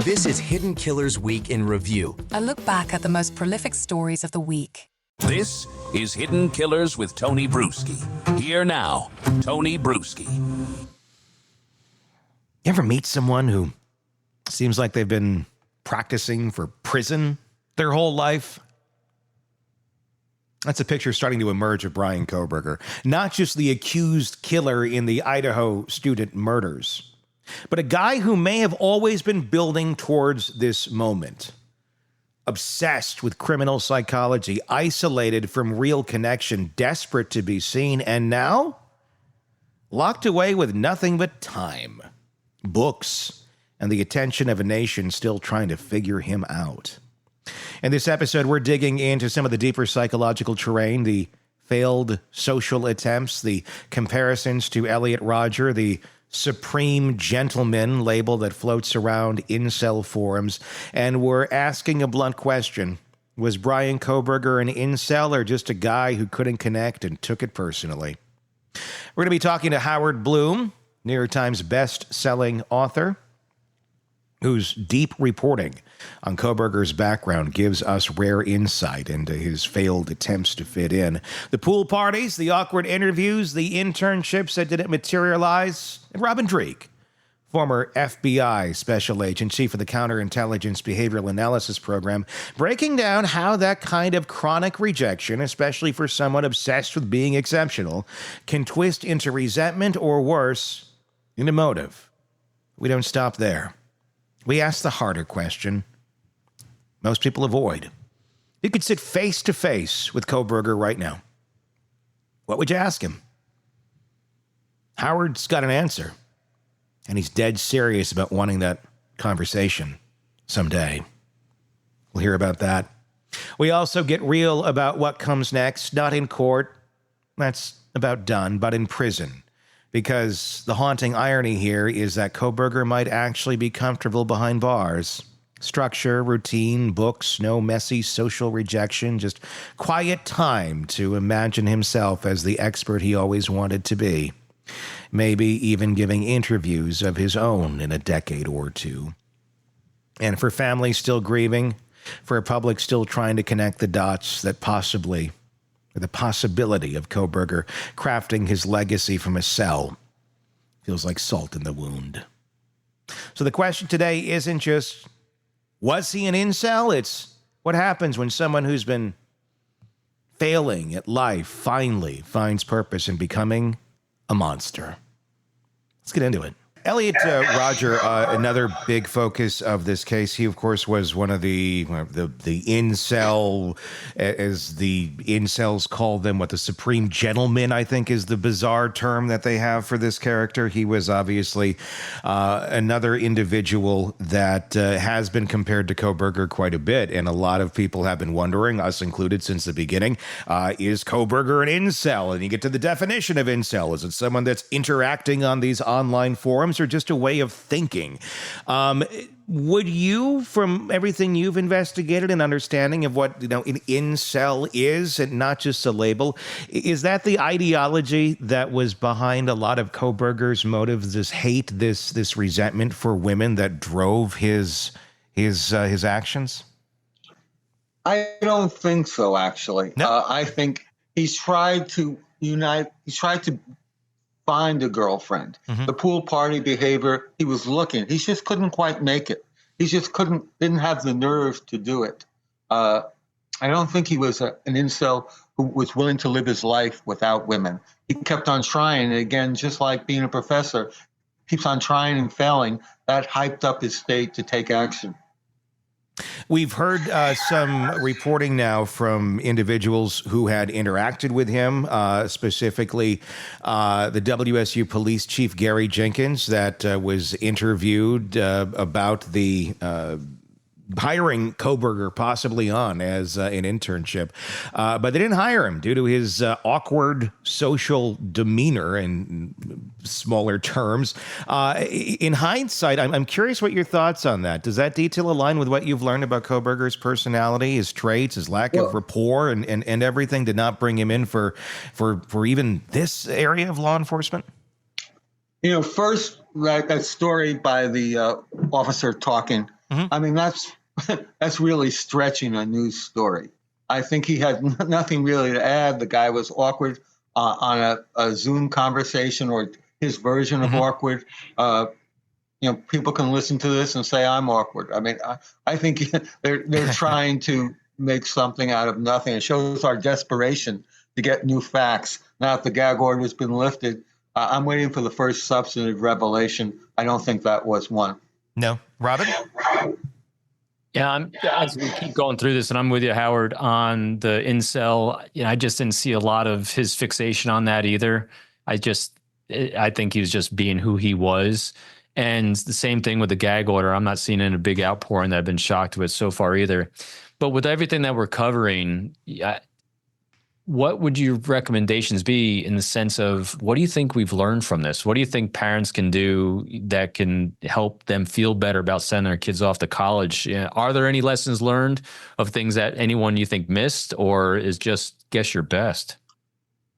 This is Hidden Killers Week in Review. A look back at the most prolific stories of the week. This is Hidden Killers with Tony Brueski. Here now, Tony Brueski. You ever meet someone who seems like they've been practicing for prison their whole life? That's a picture starting to emerge of Bryan Kohberger. Not just the accused killer in the Idaho student murders, but a guy who may have always been building towards this moment. Obsessed with criminal psychology, isolated from real connection, desperate to be seen, and now locked away with nothing but time, books, and the attention of a nation still trying to figure him out. In this episode, we're digging into some of the deeper psychological terrain, the failed social attempts, the comparisons to Elliot Rodger, the supreme gentleman label that floats around incel forums, and we're asking a blunt question. Was Bryan Kohberger an incel or just a guy who couldn't connect and took it personally? We're going to be talking to Howard Blum, New York Times best-selling author, whose deep reporting on Kohberger's background gives us rare insight into his failed attempts to fit in. The pool parties, the awkward interviews, the internships that didn't materialize, and Robin Dreeke, former FBI special agent, chief of the Counterintelligence Behavioral Analysis Program, breaking down how that kind of chronic rejection, especially for someone obsessed with being exceptional, can twist into resentment or worse, into motive. We don't stop there. We ask the harder question most people avoid. You could sit face to face with Kohberger right now. What would you ask him? Howard's got an answer, and he's dead serious about wanting that conversation someday. We'll hear about that. We also get real about what comes next, not in court. That's about done, but in prison. Because the haunting irony here is that Kohberger might actually be comfortable behind bars. Structure, routine, books, no messy social rejection, just quiet time to imagine himself as the expert he always wanted to be. Maybe even giving interviews of his own in a decade or two. And for families still grieving, for a public still trying to connect the dots that possibly, or the possibility of Kohberger crafting his legacy from a cell feels like salt in the wound. So the question today isn't just, was he an incel? It's what happens when someone who's been failing at life finally finds purpose in becoming a monster. Let's get into it. Elliot Rodger, another big focus of this case. He, of course, was one of the incel, as the incels call them, what the supreme gentleman, I think, is the bizarre term that they have for this character. He was obviously another individual that has been compared to Kohberger quite a bit, and a lot of people have been wondering, us included since the beginning, is Kohberger an incel? And you get to the definition of incel. Is it someone that's interacting on these online forums, or just a way of thinking? Would you, from everything you've investigated and understanding of what an incel is, and not just a label, is that the ideology that was behind a lot of Kohberger's motives, this hate, this resentment for women that drove his actions? I don't think so, actually. No? I think he's tried to find a girlfriend. Mm-hmm. The pool party behavior, he was looking. He just couldn't quite make it. He just didn't have the nerve to do it. I don't think he was an incel who was willing to live his life without women. He kept on trying. And again, just like being a professor, keeps on trying and failing. That hyped up his state to take action. We've heard some reporting now from individuals who had interacted with him, specifically the WSU Police Chief Gary Jenkins, that was interviewed about the hiring Kohberger possibly on as an internship. But they didn't hire him due to his awkward social demeanor in smaller terms. In hindsight, I'm curious what your thoughts on that. Does that detail align with what you've learned about Kohberger's personality, his traits, his lack of rapport, and everything did not bring him in for even this area of law enforcement? First, that story by the officer talking I mean, that's that's really stretching a news story. I think he had nothing really to add. The guy was awkward on a Zoom conversation, or his version of awkward. People can listen to this and say I'm awkward. I mean, I think they're trying to make something out of nothing. It shows our desperation to get new facts. Now that the gag order has been lifted, I'm waiting for the first substantive revelation. I don't think that was one. No, Robin? Yeah, as we keep going through this, and I'm with you, Howard, on the incel. I just didn't see a lot of his fixation on that either. I think he was just being who he was. And the same thing with the gag order. I'm not seeing a big outpouring that I've been shocked with so far either. But with everything that we're covering, what would your recommendations be in the sense of what do you think we've learned from this? What do you think parents can do that can help them feel better about sending their kids off to college? Are there any lessons learned of things that anyone you think missed, or is just guess your best?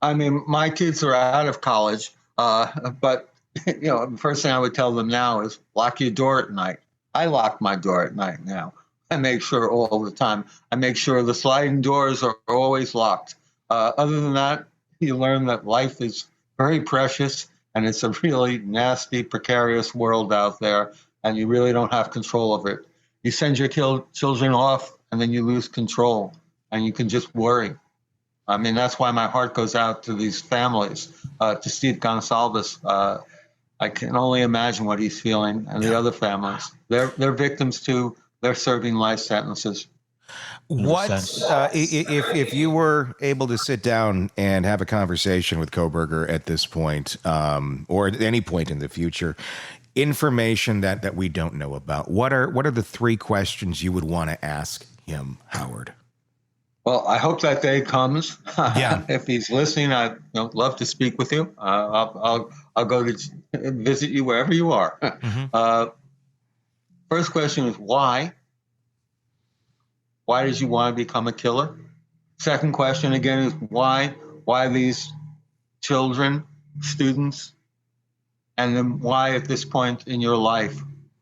I mean, my kids are out of college, but the first thing I would tell them now is lock your door at night. I lock my door at night now. I make sure all the time. I make sure the sliding doors are always locked. Other than that, you learn that life is very precious and it's a really nasty, precarious world out there, and you really don't have control of it. You send your children off and then you lose control and you can just worry. I mean, that's why my heart goes out to these families, to Steve Gonsalves. I can only imagine what he's feeling, and the other families. They're victims too. They're serving life sentences. What if you were able to sit down and have a conversation with Kohberger at this point, or at any point in the future, information that we don't know about? What are the three questions you would want to ask him, Howard? Well, I hope that day comes. Yeah. If he's listening, I'd love to speak with you. I'll go to visit you wherever you are. First question is why? Why did you want to become a killer? Second question again is why? Why these children, students? And then why at this point in your life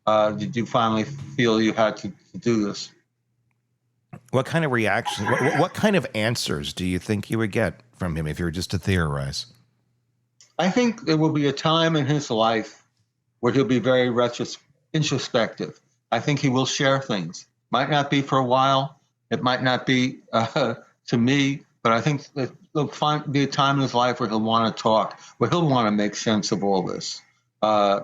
did you finally feel you had to do this? What kind of reaction, what kind of answers do you think you would get from him if you were just to theorize? I think there will be a time in his life where he'll be very introspective. I think he will share things. Might not be for a while. It might not be to me, but I think that there'll be a time in his life where he'll want to talk, where he'll want to make sense of all this. I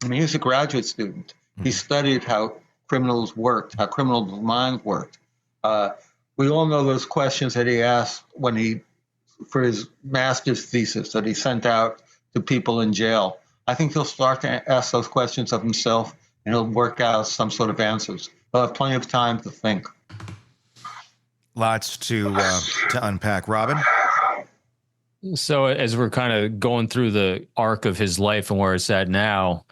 mean, he's a graduate student. He studied how criminals worked, how criminals' minds worked. We all know those questions that he asked for his master's thesis that he sent out to people in jail. I think he'll start to ask those questions of himself, and he'll work out some sort of answers. He'll have plenty of time to think. Lots to unpack. Robin? So as we're kind of going through the arc of his life and where it's at now,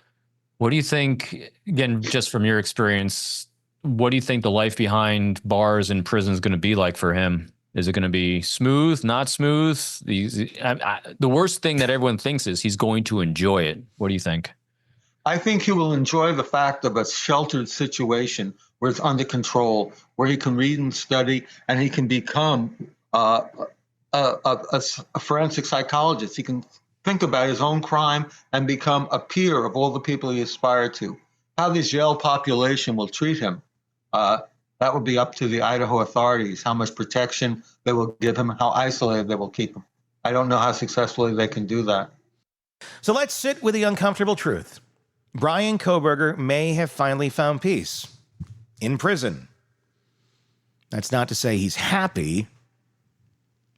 what do you think, again, just from your experience, what do you think the life behind bars and prison is going to be like for him? Is it going to be smooth, not smooth? The worst thing that everyone thinks is he's going to enjoy it. What do you think? I think he will enjoy the fact of a sheltered situation where it's under control, where he can read and study, and he can become a forensic psychologist. He can think about his own crime and become a peer of all the people he aspired to. How the jail population will treat him, that would be up to the Idaho authorities, how much protection they will give him, how isolated they will keep him. I don't know how successfully they can do that. So let's sit with the uncomfortable truth. Bryan Kohberger may have finally found peace in prison. That's not to say he's happy,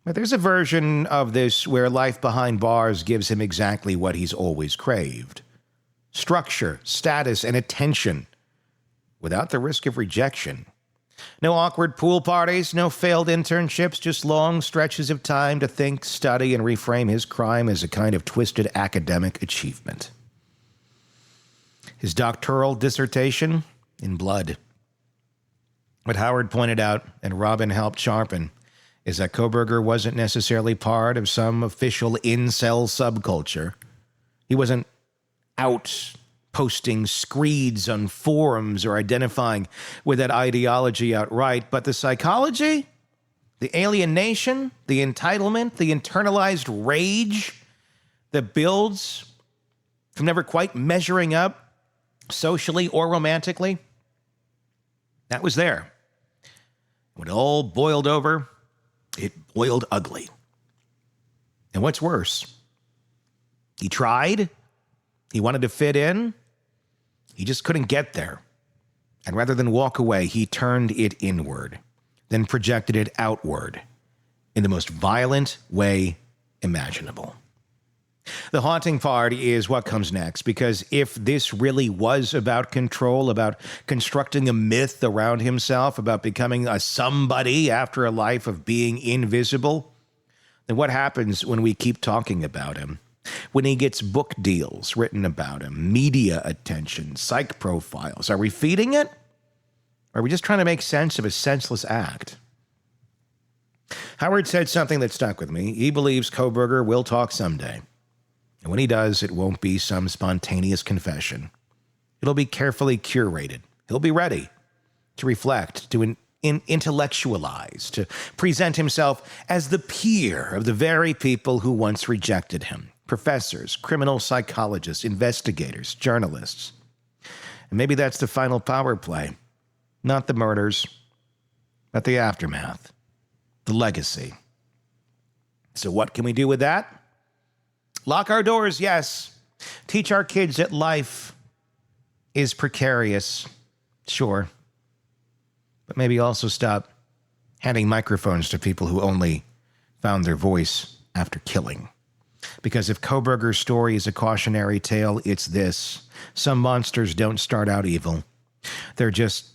but there's a version of this where life behind bars gives him exactly what he's always craved: structure, status, and attention, without the risk of rejection. No awkward pool parties, no failed internships, just long stretches of time to think, study, and reframe his crime as a kind of twisted academic achievement. His doctoral dissertation in blood. What Howard pointed out, and Robin helped sharpen, is that Kohberger wasn't necessarily part of some official incel subculture. He wasn't out posting screeds on forums or identifying with that ideology outright. But the psychology, the alienation, the entitlement, the internalized rage that builds from never quite measuring up socially or romantically, that was there. When it all boiled over, it boiled ugly. And what's worse, he tried, he wanted to fit in, he just couldn't get there. And rather than walk away, he turned it inward, then projected it outward in the most violent way imaginable. The haunting part is what comes next, because if this really was about control, about constructing a myth around himself, about becoming a somebody after a life of being invisible, then what happens when we keep talking about him? When he gets book deals written about him, media attention, psych profiles, are we feeding it? Or are we just trying to make sense of a senseless act? Howard said something that stuck with me. He believes Kohberger will talk someday. And when he does, it won't be some spontaneous confession. It'll be carefully curated. He'll be ready to reflect, to intellectualize, to present himself as the peer of the very people who once rejected him. Professors, criminal psychologists, investigators, journalists. And maybe that's the final power play. Not the murders, but the aftermath, the legacy. So what can we do with that? Lock our doors, yes. Teach our kids that life is precarious, sure. But maybe also stop handing microphones to people who only found their voice after killing. Because if Kohberger's story is a cautionary tale, it's this. Some monsters don't start out evil. They're just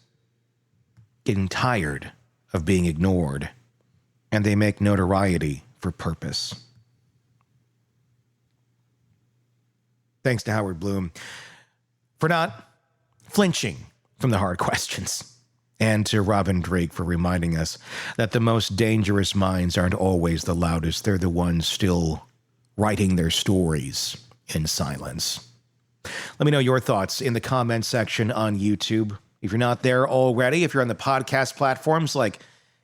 getting tired of being ignored, and they make notoriety for purpose. Thanks to Howard Blum for not flinching from the hard questions, and to Robin Drake for reminding us that the most dangerous minds aren't always the loudest. They're the ones still writing their stories in silence. Let me know your thoughts in the comments section on YouTube. If you're not there already, if you're on the podcast platforms like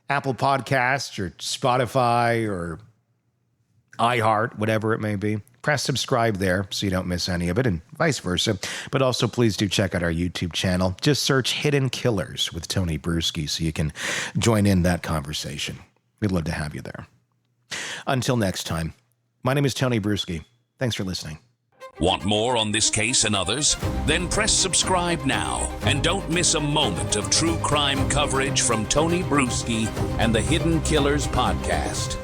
Apple Podcasts or Spotify or iHeart, whatever it may be, press subscribe there so you don't miss any of it, and vice versa. But also, please do check out our YouTube channel. Just search Hidden Killers with Tony Brueski so you can join in that conversation. We'd love to have you there. Until next time, my name is Tony Brueski. Thanks for listening. Want more on this case and others? Then press subscribe now and don't miss a moment of true crime coverage from Tony Brueski and the Hidden Killers podcast.